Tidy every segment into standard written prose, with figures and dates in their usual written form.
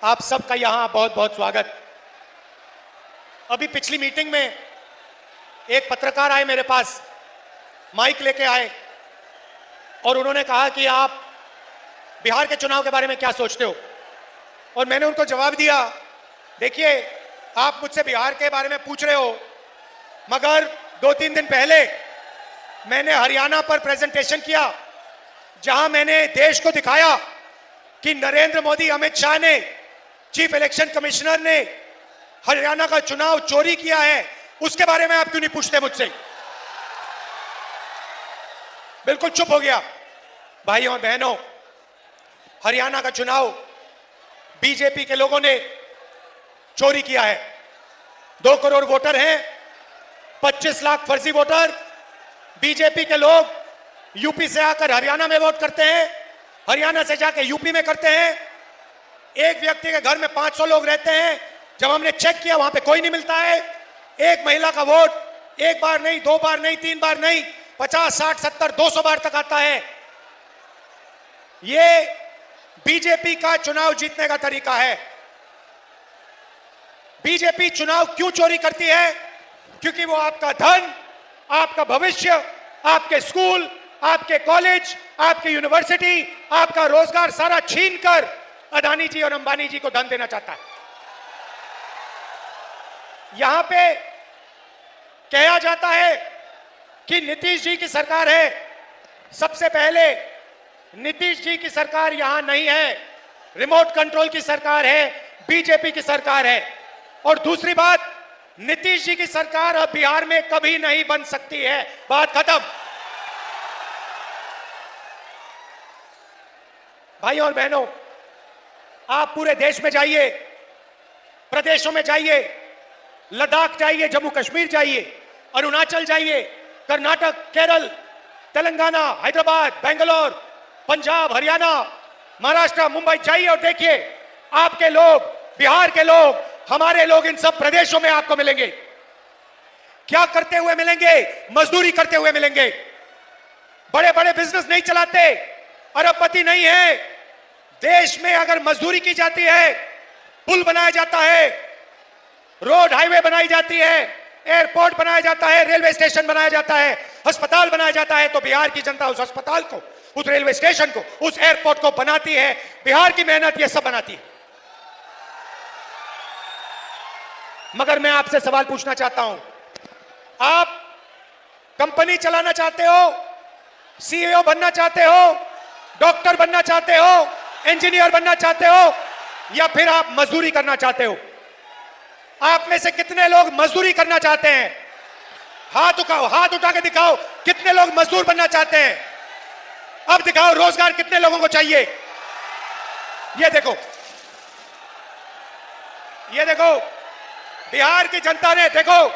आप सबका यहां बहुत बहुत स्वागत। अभी पिछली मीटिंग में एक पत्रकार आए मेरे पास, माइक लेके आए और उन्होंने कहा कि आप बिहार के चुनाव के बारे में क्या सोचते हो। और मैंने उनको जवाब दिया, देखिए आप मुझसे बिहार के बारे में पूछ रहे हो, मगर 2-3 दिन पहले मैंने हरियाणा पर प्रेजेंटेशन किया, जहां मैंने देश को दिखाया कि नरेंद्र मोदी, अमित शाह ने, चीफ इलेक्शन कमिश्नर ने हरियाणा का चुनाव चोरी किया है। उसके बारे में आप क्यों नहीं पूछते मुझसे? बिल्कुल चुप हो गया। भाइयों और बहनों, हरियाणा का चुनाव बीजेपी के लोगों ने चोरी किया है। 2 करोड़ वोटर हैं, 25 लाख फर्जी वोटर। बीजेपी के लोग यूपी से आकर हरियाणा में वोट करते हैं, हरियाणा से जाके यूपी में करते हैं। एक व्यक्ति के घर में 500 लोग रहते हैं। जब हमने चेक किया वहां पे कोई नहीं मिलता है। एक महिला का वोट 1 बार नहीं, 2 बार नहीं, 3 बार नहीं, 50, 60, 70, 200 बार तक आता है। ये बीजेपी का चुनाव जीतने का तरीका है। बीजेपी चुनाव क्यों चोरी करती है? क्योंकि वो आपका धन, आपका भविष्य, आपके स्कूल, आपके कॉलेज, आपकी यूनिवर्सिटी, आपका रोजगार सारा छीनकर अदानी जी और अंबानी जी को धन देना चाहता है। यहां पे कहा जाता है कि नीतीश जी की सरकार है। सबसे पहले नीतीश जी की सरकार यहां नहीं है, रिमोट कंट्रोल की सरकार है, बीजेपी की सरकार है। और दूसरी बात, नीतीश जी की सरकार अब बिहार में कभी नहीं बन सकती है। बात खत्म। भाइयों और बहनों, आप पूरे देश में जाइए, प्रदेशों में जाइए, लद्दाख जाइए, जम्मू कश्मीर जाइए, अरुणाचल जाइए, कर्नाटक, केरल, तेलंगाना, हैदराबाद, बेंगलोर, पंजाब, हरियाणा, महाराष्ट्र, मुंबई जाइए और देखिए, आपके लोग, बिहार के लोग, हमारे लोग इन सब प्रदेशों में आपको मिलेंगे। क्या करते हुए मिलेंगे? मजदूरी करते हुए मिलेंगे। बड़े बड़े बिजनेस नहीं चलाते, अरबपति नहीं है। देश में अगर मजदूरी की जाती है, पुल बनाया जाता है, रोड हाईवे बनाई जाती है, एयरपोर्ट बनाया जाता है, रेलवे स्टेशन बनाया जाता है, अस्पताल बनाया जाता है, तो बिहार की जनता उस अस्पताल को, उस रेलवे स्टेशन को, उस एयरपोर्ट को बनाती है। बिहार की मेहनत ये सब बनाती है। मगर मैं आपसे सवाल पूछना चाहता हूं, आप कंपनी चलाना चाहते हो, सीईओ बनना चाहते हो, डॉक्टर बनना चाहते हो, इंजीनियर बनना चाहते हो, या फिर आप मजदूरी करना चाहते हो? आप में से कितने लोग मजदूरी करना चाहते हैं? हाथ उठाओ, हाथ उठा के दिखाओ कितने लोग मजदूर बनना चाहते हैं। अब दिखाओ रोजगार कितने लोगों को चाहिए। ये देखो, ये देखो, बिहार की जनता ने, देखो,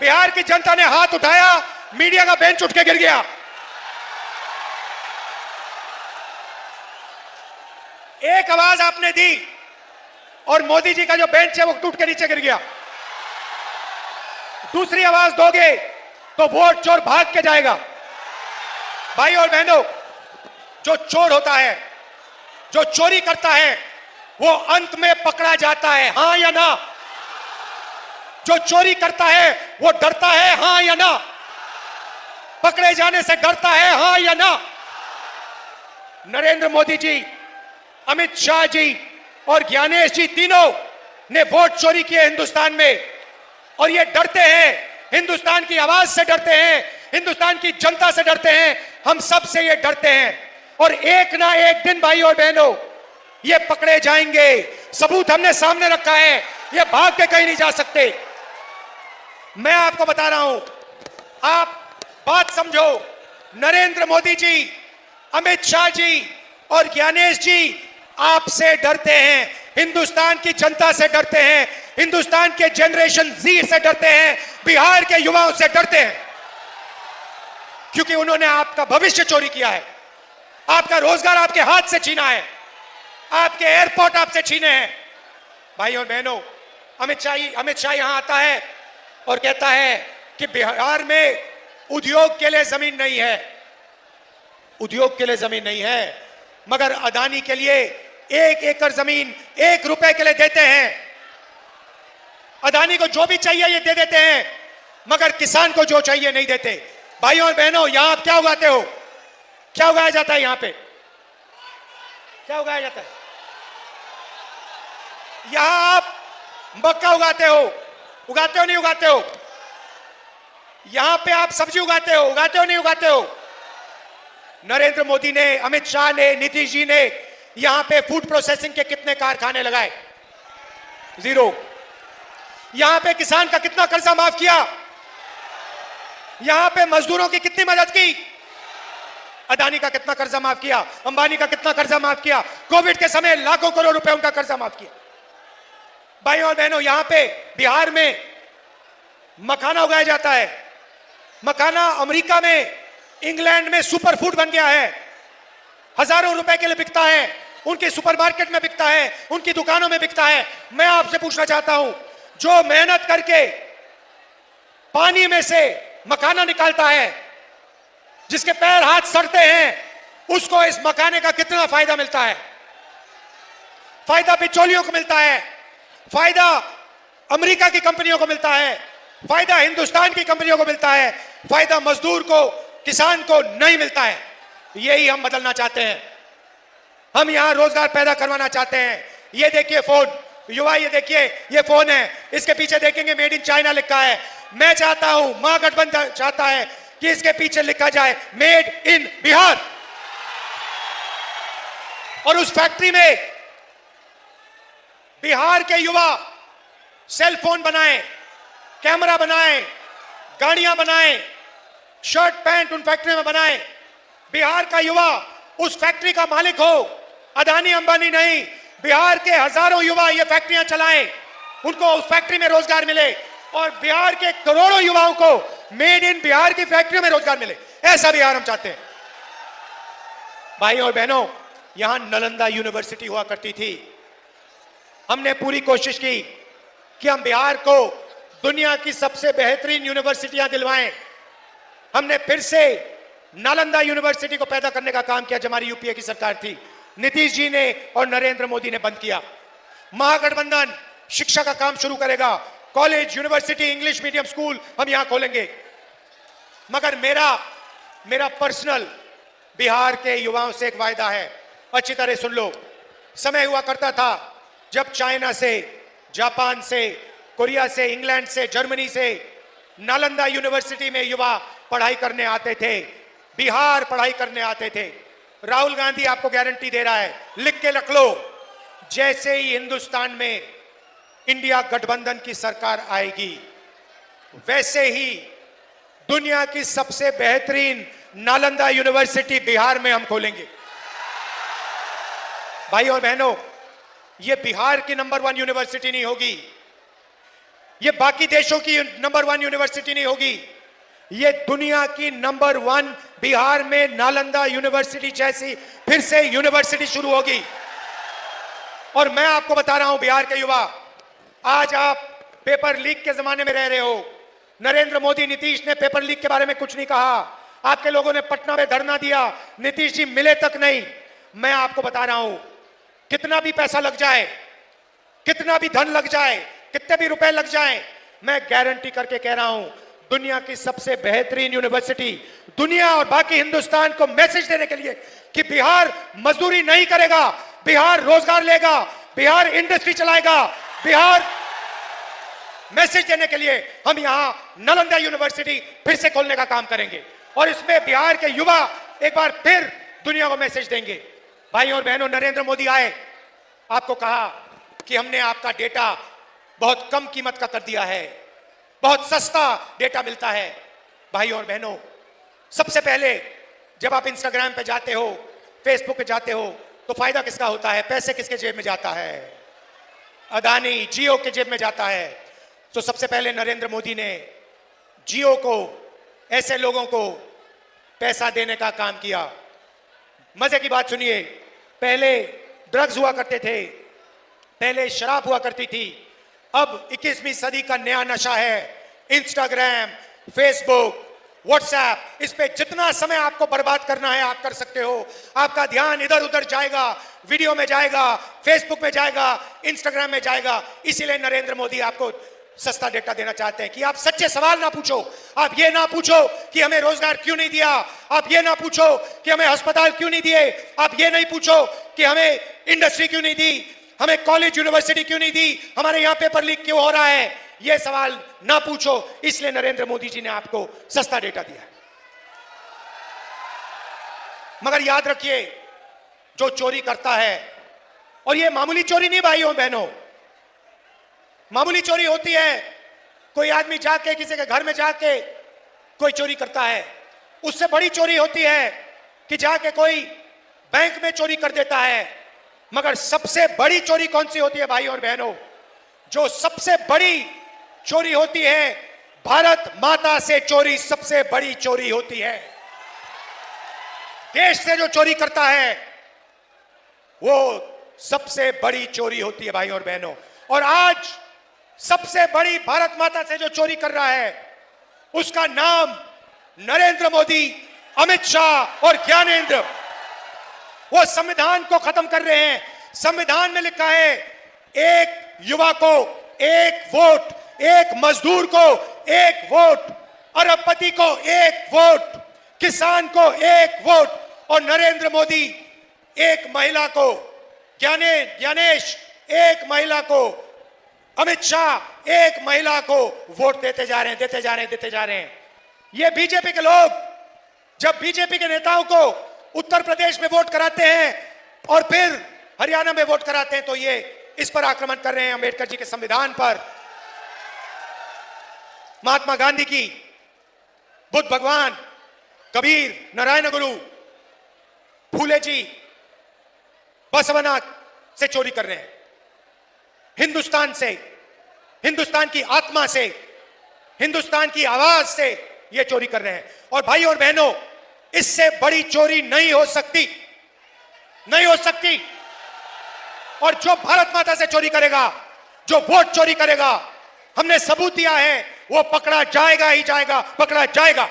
बिहार की जनता ने हाथ उठाया, मीडिया का बेंच उठ के गिर गया। एक आवाज आपने दी और मोदी जी का जो बेंच है वो टूट के नीचे गिर गया। दूसरी आवाज दोगे तो वोट चोर भाग के जाएगा। भाई और बहनों, जो चोर होता है, जो चोरी करता है, वो अंत में पकड़ा जाता है, हां या ना? जो चोरी करता है वो डरता है, हां या ना? पकड़े जाने से डरता है, हां या ना? नरेंद्र मोदी जी, अमित शाह जी और ज्ञानेश जी तीनों ने वोट चोरी किए हिंदुस्तान में, और ये डरते हैं, हिंदुस्तान की आवाज से डरते हैं, हिंदुस्तान की जनता से डरते हैं, हम सब से ये डरते हैं। और एक ना एक दिन भाई और बहनों ये पकड़े जाएंगे। सबूत हमने सामने रखा है, ये भाग के कहीं नहीं जा सकते। मैं आपको बता रहा हूं, आप बात समझो। नरेंद्र मोदी जी, अमित शाह जी और ज्ञानेश जी आपसे डरते हैं, हिंदुस्तान की जनता से डरते हैं, हिंदुस्तान के जनरेशन जी से डरते हैं, बिहार के युवाओं से डरते हैं, क्योंकि उन्होंने आपका भविष्य चोरी किया है, आपका रोजगार आपके हाथ से छीना है, आपके एयरपोर्ट आपसे छीने हैं। भाई और बहनों, अमित शाह यहां आता है और कहता है कि बिहार में उद्योग के लिए जमीन नहीं है, उद्योग के लिए जमीन नहीं है, मगर अदानी के लिए 1 एकड़ जमीन 1 रुपए के लिए देते हैं। अदानी को जो भी चाहिए ये दे देते हैं, मगर किसान को जो चाहिए नहीं देते। भाइयों और बहनों, यहां आप क्या उगाते हो? क्या उगाया जाता है यहां पे? क्या उगाया जाता है? यहां आप मक्का उगाते हो नहीं उगाते हो? यहां पे आप सब्जी उगाते हो नहीं उगाते हो? नरेंद्र मोदी ने, अमित शाह ने, नीतीश जी ने यहां पे फूड प्रोसेसिंग के कितने कारखाने लगाए? 0। यहां पे किसान का कितना कर्जा माफ किया? यहां पे मजदूरों की कितनी मदद की? अदानी का कितना कर्जा माफ किया? अंबानी का कितना कर्जा माफ किया? कोविड के समय लाखों करोड़ रुपए उनका कर्जा माफ किया। भाइयों और बहनों, यहां पे बिहार में मखाना उगाया जाता है। मखाना अमेरिका में, इंग्लैंड में सुपर फूड बन गया है। हजारों रुपए के लिए बिकता है, उनके सुपरमार्केट में बिकता है, उनकी दुकानों में बिकता है। मैं आपसे पूछना चाहता हूं, जो मेहनत करके पानी में से मखाना निकालता है, जिसके पैर हाथ सड़ते हैं, उसको इस मखाने का कितना फायदा मिलता है? फायदा बिचौलियों को मिलता है, फायदा अमेरिका की कंपनियों को मिलता है, फायदा हिंदुस्तान की कंपनियों को मिलता है, फायदा मजदूर को, किसान को नहीं मिलता है। यही हम बदलना चाहते हैं। हम यहां रोजगार पैदा करवाना चाहते हैं। ये देखिए फोन, युवा, ये देखिए, ये फोन है, इसके पीछे देखेंगे मेड इन चाइना लिखा है। मैं चाहता हूं, महागठबंधन चाहता है कि इसके पीछे लिखा जाए मेड इन बिहार। और उस फैक्ट्री में बिहार के युवा सेल फोन बनाएं, कैमरा बनाएं, गाड़ियां बनाएं, शर्ट पैंट उन फैक्ट्री में बनाएं। बिहार का युवा उस फैक्ट्री का मालिक हो, अदानी अंबानी नहीं। बिहार के हजारों युवा ये फैक्ट्रियां चलाएं, उनको उस फैक्ट्री में रोजगार मिले, और बिहार के करोड़ों युवाओं को मेड इन बिहार की फैक्ट्रियों में रोजगार मिले। ऐसा बिहार हम चाहते हैं। भाइयों और बहनों, यहां नालंदा यूनिवर्सिटी हुआ करती थी। हमने पूरी कोशिश की कि हम बिहार को दुनिया की सबसे बेहतरीन यूनिवर्सिटियां दिलवाएं। हमने फिर से नालंदा यूनिवर्सिटी को पैदा करने का काम किया, जब हमारी यूपीए की सरकार थी। नीतीश जी ने और नरेंद्र मोदी ने बंद किया। महागठबंधन शिक्षा का काम शुरू करेगा, college, university, English medium school हम यहां खोलेंगे। मगर मेरा पर्सनल बिहार के युवाओं से एक वायदा है, अच्छी तरह सुन लो। समय हुआ करता था जब चाइना से, जापान से, कोरिया से, इंग्लैंड से, जर्मनी से नालंदा यूनिवर्सिटी में युवा पढ़ाई करने आते थे, बिहार पढ़ाई करने आते थे। राहुल गांधी आपको गारंटी दे रहा है, लिख के रख लो, जैसे ही हिंदुस्तान में इंडिया गठबंधन की सरकार आएगी, वैसे ही दुनिया की सबसे बेहतरीन नालंदा यूनिवर्सिटी बिहार में हम खोलेंगे। भाई और बहनों, यह बिहार की नंबर 1 यूनिवर्सिटी नहीं होगी, यह बाकी देशों की नंबर 1 यूनिवर्सिटी नहीं होगी, यह दुनिया की नंबर 1 बिहार में नालंदा यूनिवर्सिटी जैसी फिर से यूनिवर्सिटी शुरू होगी। और मैं आपको बता रहा हूं, बिहार के युवा, आज आप पेपर लीक के जमाने में रह रहे हो। नरेंद्र मोदी, नीतीश ने पेपर लीक के बारे में कुछ नहीं कहा। आपके लोगों ने पटना में धरना दिया, नीतीश जी मिले तक नहीं। मैं आपको बता रहा हूं, कितना भी पैसा लग जाए, कितना भी धन लग जाए, कितने भी रुपए लग जाए, मैं गारंटी करके कह रहा हूं, दुनिया की सबसे बेहतरीन यूनिवर्सिटी, दुनिया और बाकी हिंदुस्तान को मैसेज देने के लिए कि बिहार मजदूरी नहीं करेगा, बिहार रोजगार लेगा, बिहार इंडस्ट्री चलाएगा, बिहार, मैसेज देने के लिए हम यहां नालंदा यूनिवर्सिटी फिर से खोलने का काम करेंगे। और इसमें बिहार के युवा एक बार फिर दुनिया को मैसेज देंगे। भाई और बहनों, नरेंद्र मोदी आए, आपको कहा कि हमने आपका डेटा बहुत कम कीमत का कर दिया है, बहुत सस्ता डेटा मिलता है। भाई और बहनों, सबसे पहले जब आप इंस्टाग्राम पे जाते हो, फेसबुक पे जाते हो, तो फायदा किसका होता है? पैसे किसके जेब में जाता है? अदानी, जियो के जेब में जाता है। तो सबसे पहले नरेंद्र मोदी ने जियो को, ऐसे लोगों को पैसा देने का काम किया। मजे की बात सुनिए, पहले ड्रग्स हुआ करते थे, पहले शराब हुआ करती थी, अब 21वीं सदी का नया नशा है इंस्टाग्राम, फेसबुक, व्हाट्सएप। इस पे जितना समय आपको बर्बाद करना है आप कर सकते हो। आपका ध्यान इधर उधर जाएगा, वीडियो में जाएगा, फेसबुक में जाएगा, इंस्टाग्राम में जाएगा। इसीलिए नरेंद्र मोदी आपको सस्ता डेटा देना चाहते हैं कि आप सच्चे सवाल ना पूछो। आप ये ना पूछो कि हमें रोजगार क्यों नहीं दिया, आप ये ना पूछो कि हमें अस्पताल क्यों नहीं दिए, आप ये नहीं पूछो कि हमें इंडस्ट्री क्यों नहीं दी, हमें कॉलेज यूनिवर्सिटी क्यों नहीं दी, हमारे यहां पेपर लीक क्यों हो रहा है। ये सवाल ना पूछो। इसलिए नरेंद्र मोदी जी ने आपको सस्ता डेटा दिया है। मगर याद रखिए, जो चोरी करता है, और ये मामूली चोरी नहीं भाइयों बहनों, मामूली चोरी होती है, कोई आदमी जाके किसी के घर में जाके कोई चोरी करता है। उससे बड़ी चोरी होती है कि जाके कोई बैंक में चोरी कर देता है। मगर सबसे बड़ी चोरी कौन सी होती है भाइयों और बहनों? जो सबसे बड़ी चोरी होती है, भारत माता से चोरी सबसे बड़ी चोरी होती है। देश से जो चोरी करता है वो सबसे बड़ी चोरी होती है भाइयों और बहनों। और आज सबसे बड़ी भारत माता से जो चोरी कर रहा है उसका नाम नरेंद्र मोदी, अमित शाह और ज्ञानेंद्र। वो संविधान को खत्म कर रहे हैं। संविधान में लिखा है एक युवा को एक वोट, एक मजदूर को एक वोट, अरबपति को एक वोट, किसान को एक वोट। और नरेंद्र मोदी एक महिला को, ज्ञानेश एक महिला को, अमित शाह एक महिला को वोट देते जा रहे हैं। ये बीजेपी के लोग जब बीजेपी के नेताओं को उत्तर प्रदेश में वोट कराते हैं और फिर हरियाणा में वोट कराते हैं तो ये इस पर आक्रमण कर रहे हैं, अंबेडकर जी के संविधान पर, महात्मा गांधी की, बुद्ध भगवान, कबीर, नारायण गुरु, फूले जी, बसवनाथ से चोरी कर रहे हैं। हिंदुस्तान से, हिंदुस्तान की आत्मा से, हिंदुस्तान की आवाज से ये चोरी कर रहे हैं। और भाइयों और बहनों, इससे बड़ी चोरी नहीं हो सकती, नहीं हो सकती। और जो भारत माता से चोरी करेगा, जो वोट चोरी करेगा, हमने सबूत दिया है, वो पकड़ा जाएगा ही जाएगा, पकड़ा जाएगा।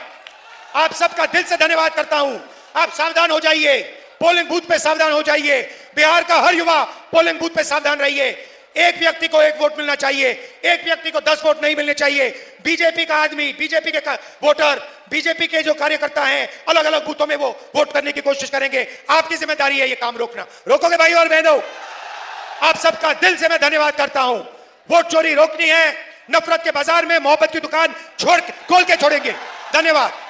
आप सबका दिल से धन्यवाद करता हूं। आप सावधान हो जाइए, पोलिंग बूथ पे सावधान हो जाइए। बिहार का हर युवा पोलिंग बूथ पे सावधान रहिए। एक व्यक्ति को एक वोट मिलना चाहिए, एक व्यक्ति को 10 वोट नहीं मिलने चाहिए। बीजेपी का आदमी, बीजेपी के वोटर, बीजेपी के जो कार्यकर्ता हैं, अलग अलग बूथों में वो वोट करने की कोशिश करेंगे। आपकी जिम्मेदारी है ये काम रोकना। रोकोगे भाई और बहनों? आप सबका दिल से मैं धन्यवाद करता हूं। वोट चोरी रोकनी है, नफरत के बाजार में मोहब्बत की दुकान खोल के छोड़ेंगे। धन्यवाद।